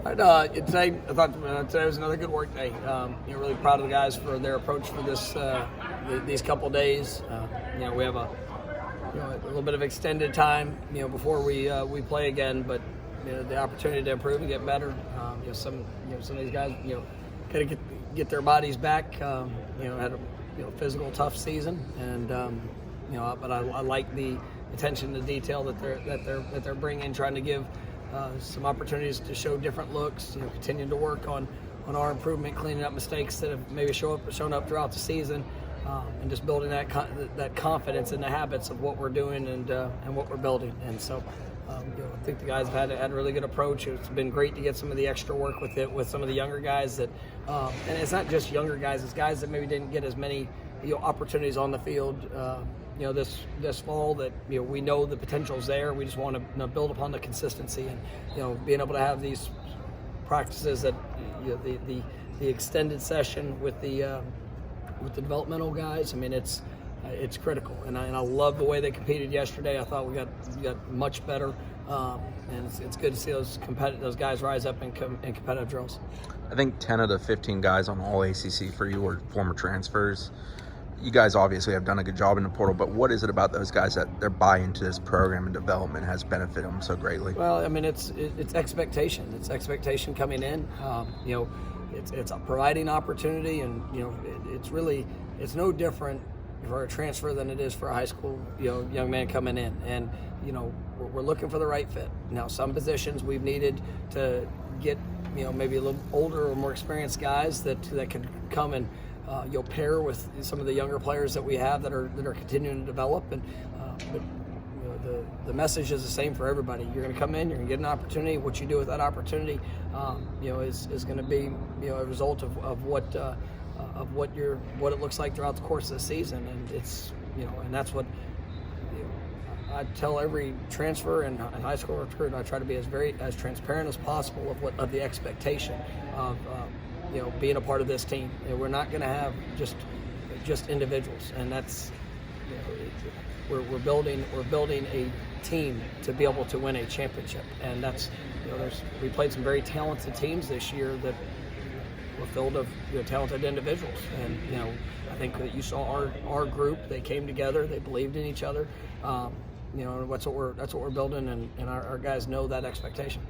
Today, I thought today was another good work day. Really proud of the guys for their approach for this these couple days. We have a little bit of extended time, before we play again, but the opportunity to improve and get better. Some of these guys, got to get their bodies back. Had a physical tough season, and but I like the attention to detail that they're bringing, trying to give some opportunities to show different looks. Continuing to work on our improvement, cleaning up mistakes that have maybe shown up throughout the season, and just building that confidence in the habits of what we're doing and what we're building. And so, I think the guys have had a really good approach. It's been great to get some of the extra work with some of the younger guys that, and it's not just younger guys; it's guys that maybe didn't get as many opportunities on the field. This fall, that we know the potential's there. We just want to build upon the consistency, and being able to have these practices that the extended session with the developmental guys. I mean, it's critical, and I love the way they competed yesterday. I thought we got much better, and it's good to see those guys rise up in competitive drills. I think 10 of the 15 guys on All ACC for you were former transfers. You guys obviously have done a good job in the portal, but what is it about those guys that their buy into this program and development has benefited them so greatly? Well, I mean, it's expectation. It's expectation coming in. It's a providing opportunity, and it's no different for a transfer than it is for a high school young man coming in. And we're looking for the right fit. Now, some positions we've needed to get maybe a little older or more experienced guys that can come and pair with some of the younger players that we have that are continuing to develop. And but the message is the same for everybody. You're going to come in, you're going to get an opportunity. What you do with that opportunity, is going to be a result of what it looks like throughout the course of the season. And it's and that's what I tell every transfer and high school recruit. I try to be as transparent as possible of the expectation of being a part of this team. We're not going to have just individuals, and that's we're building a team to be able to win a championship. And that's we played some very talented teams this year that were filled of talented individuals. And I think that you saw our group. They came together. They believed in each other. That's what we're building, and our guys know that expectation.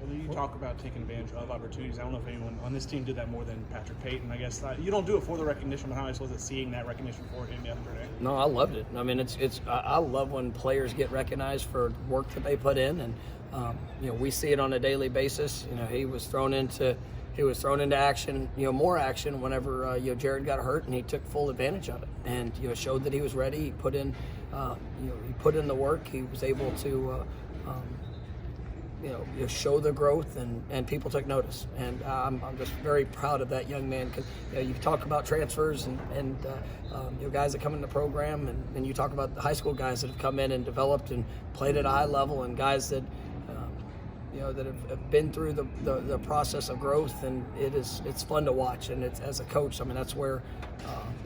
You talk about taking advantage of opportunities. I don't know if anyone on this team did that more than Patrick Payton. I guess you don't do it for the recognition, but how was it seeing that recognition for him yesterday? No, I loved it. I mean, I love when players get recognized for work that they put in, and we see it on a daily basis. He was thrown into action, more action whenever Jared got hurt, and he took full advantage of it, and showed that he was ready. He put in the work. He was able to show the growth, and people took notice. And I'm just very proud of that young man, because you talk about transfers and guys that come in the program, and you talk about the high school guys that have come in and developed and played at a high level, and guys that that have been through the process of growth, and it's fun to watch. And it's, as a coach, I mean, that's where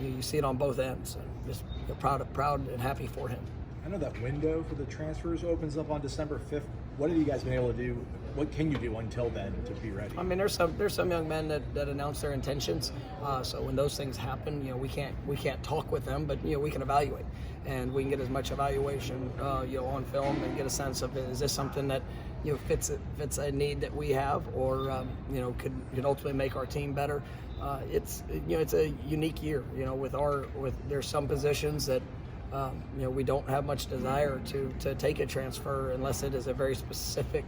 you see it on both ends, and just proud and happy for him. I know that window for the transfers opens up on December 5th. What have you guys been able to do? What can you do until then to be ready? I mean, there's some young men that announce their intentions. So when those things happen, we can't talk with them, but we can evaluate, and we can get as much evaluation on film and get a sense of, is this something that fits a need that we have, or could ultimately make our team better. It's a unique year. There's some positions that we don't have much desire to take a transfer unless it is a very specific,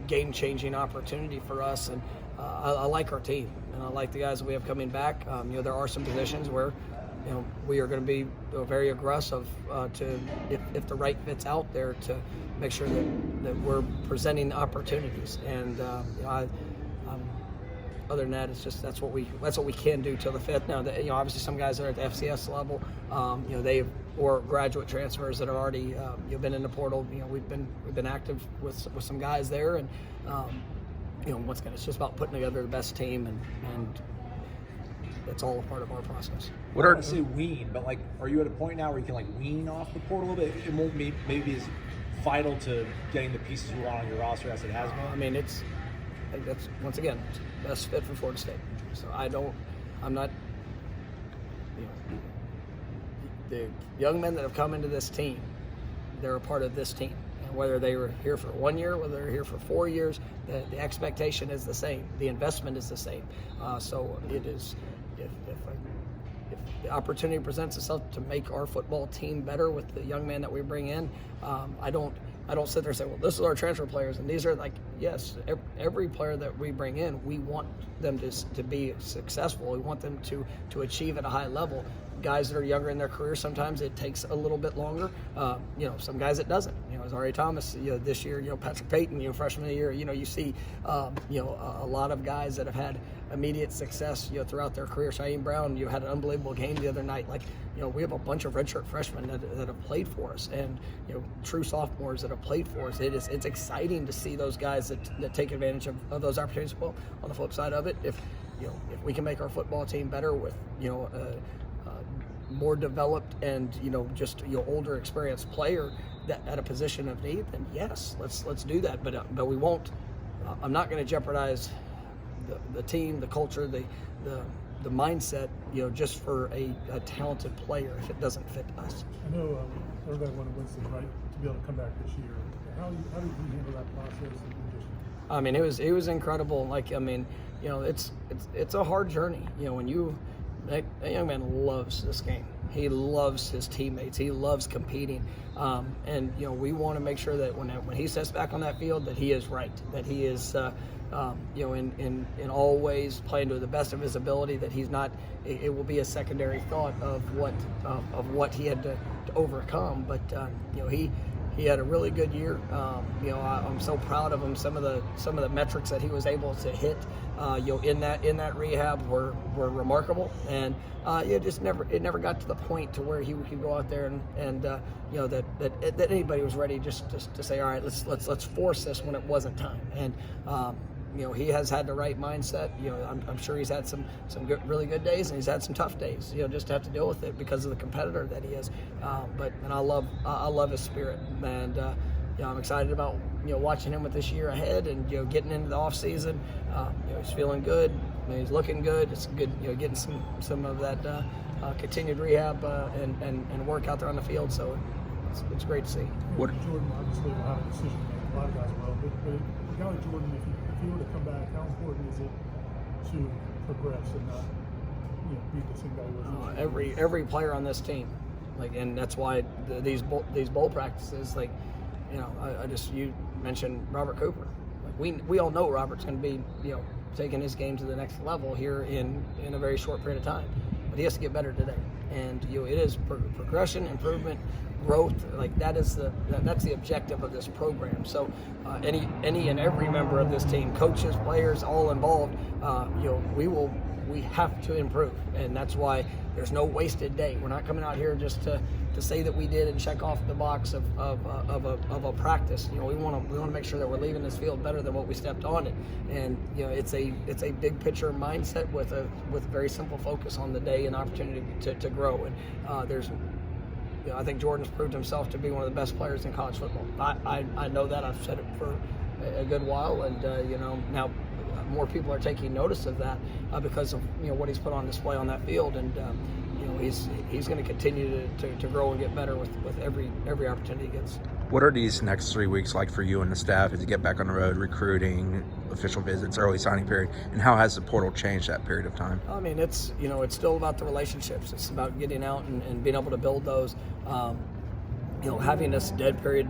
game-changing opportunity for us. And I like our team, and I like the guys that we have coming back. There are some positions where we are going to be very aggressive to, if the right fit's out there, to make sure that we're presenting opportunities. And other than that, it's just that's what we can do till the 5th. Now, obviously some guys that are at the FCS level, or graduate transfers that have already been in the portal. We've been active with some guys there, and once again, it's just about putting together the best team, and that's all a part of our process. I don't want to say wean, but are you at a point now where you can wean off the portal a little bit? It won't maybe as vital to getting the pieces you want on your roster as it has been? I mean, I think that's, once again, best fit for Florida State. So I'm not, the young men that have come into this team, they're a part of this team. And whether they were here for 1 year, whether they're here for 4 years, the expectation is the same. The investment is the same. So it is, if the opportunity presents itself to make our football team better with the young man that we bring in, I don't sit there and say, well, this is our transfer players, and these are like, yes, every player that we bring in, we want them to be successful. We want them to achieve at a high level. Guys that are younger in their career, sometimes it takes a little bit longer. Some guys it doesn't. As Ari Thomas, this year, Patrick Payton, freshman of the year, you see, a lot of guys that have had immediate success, throughout their career. Shaheem Brown, had an unbelievable game the other night. We have a bunch of redshirt freshmen that have played for us, and true sophomores that have played for us. It's exciting to see those guys that take advantage of those opportunities. Well, on the flip side of it, if we can make our football team better with more developed and just older experienced player that at a position of need, then yes, let's do that. But we won't. I'm not going to jeopardize the team, the culture, the mindset, just for a talented player if it doesn't fit us. I know everybody wanted Winston, right, to be able to come back this year. How did you handle that process? I mean, it was incredible. It's a hard journey. That young man loves this game. He loves his teammates. He loves competing. And we want to make sure that when he steps back on that field, that he is right, that he is in all ways playing to the best of his ability, that he's not. It will be a secondary thought of what he had to overcome. But he had a really good year. I'm so proud of him. Some of the metrics that he was able to hit, in that rehab were remarkable, and it never got to the point to where he could go out there and that anybody was ready just to say, all right, let's force this when it wasn't time. And he has had the right mindset. I'm sure he's had some really good days, and he's had some tough days. Just to have to deal with it because of the competitor that he is. But I love his spirit, and I'm excited about watching him with this year ahead, and getting into the off season. He's feeling good. He's looking good. It's good, getting some of that continued rehab and work out there on the field. So it's great to see. Jordan obviously will have a decision to make. A lot of guys will, but a guy like Jordan, if he were to come back, how important is it to progress and not be the same guy who was? Every player on this team, and that's why these bowl practices, you mentioned Robert Cooper. We all know Robert's going to be taking his game to the next level here in a very short period of time, but he has to get better today. And it is progression, improvement, growth. That's the objective of this program. So any and every member of this team, coaches, players, all involved, we have to improve, and that's why there's no wasted day. We're not coming out here just to say that we did and check off the box of a practice. We want to make sure that we're leaving this field better than what we stepped on it. And it's a big picture mindset with very simple focus on the day and opportunity to grow. And I think Jordan's proved himself to be one of the best players in college football. I know that. I've said it for a good while, and now more people are taking notice of that because of what he's put on display on that field, and he's going to continue to grow and get better with every opportunity he gets. What are these next 3 weeks like for you and the staff as you get back on the road, recruiting, official visits, early signing period, and how has the portal changed that period of time? I mean, it's still about the relationships. It's about getting out and being able to build those. Having this dead period,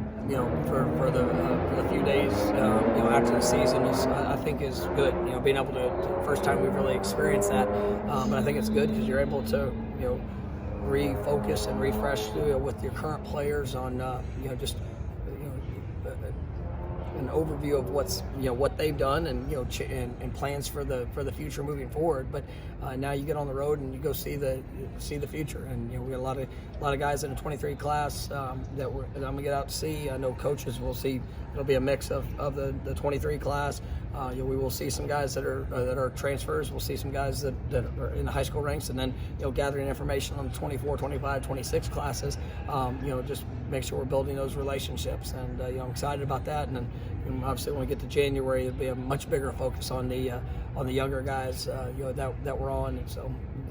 for the few days, after the season I think is good. Being able to first time we've really experienced that, but I think it's good because you're able to, refocus and refresh with your current players on, an overview of what's what they've done and and plans for the future moving forward. But now you get on the road and you go see the future, and we got a lot of guys in the 23 class that I'm gonna get out to see. I know coaches will see. It'll be a mix of the 23 class. We will see some guys that are transfers. We'll see some guys that are in the high school ranks, and then gathering information on the 24, 25, 26 classes. Just make sure we're building those relationships, and I'm excited about that. And then obviously when we get to January, it'll be a much bigger focus on the younger guys that we're on, and so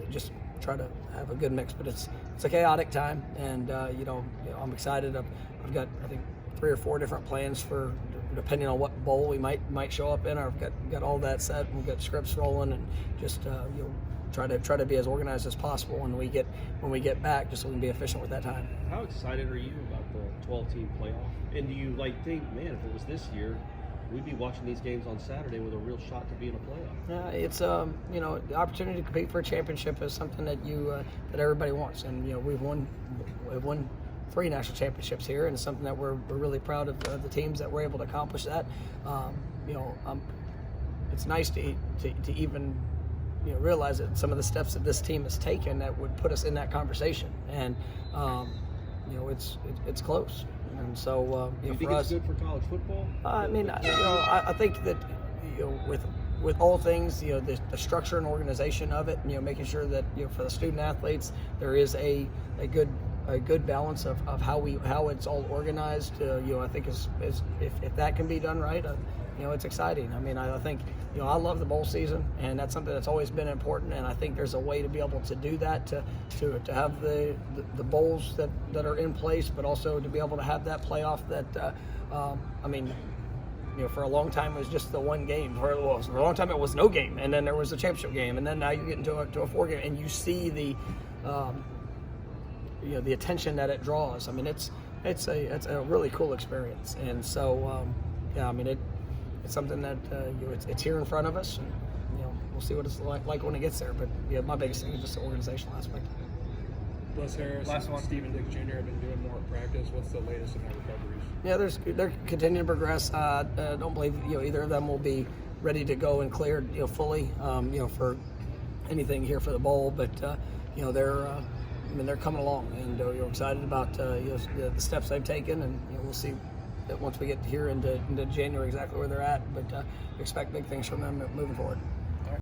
just try to have a good mix. But it's a chaotic time, and I'm excited. I've got, I think, 3 or 4 different plans for, depending on what bowl we might show up in. I've got all that set. We've got scripts rolling, and just try to be as organized as possible when we get back, just so we can be efficient with that time. How excited are you about the 12-team playoff? And do you think, man, if it was this year, we'd be watching these games on Saturday with a real shot to be in a playoff? It's the opportunity to compete for a championship is something that that everybody wants, and we've won 3 national championships here, and it's something that we're really proud of the teams that were able to accomplish that. It's nice to even realize that some of the steps that this team has taken that would put us in that conversation, and it's close. And so you think for it's good for college football? I think that with all things, the structure and organization of it, making sure that for the student athletes there is a good balance of how it's all organized. I think is if that can be done right, it's exciting. I think I love the bowl season, and that's something that's always been important. And I think there's a way to be able to do that, to have the bowls that are in place, but also to be able to have that playoff. That for a long time it was just the one game. For a long time it was no game, and then there was a championship game, and then now you get into a 4 game, and you see the attention that it draws. It's a really cool experience, and so it's something that it's here in front of us, and we'll see what it's like when it gets there. But my biggest thing is just the organizational aspect. Wes Harris and Stephen Dick Jr. have been doing more practice. What's the latest in their recoveries? Yeah, they're continuing to progress. I don't believe either of them will be ready to go and cleared fully for anything here for the bowl, but they're coming along, and we're excited about the steps they've taken, and we'll see that once we get here into January exactly where they're at, but expect big things from them moving forward.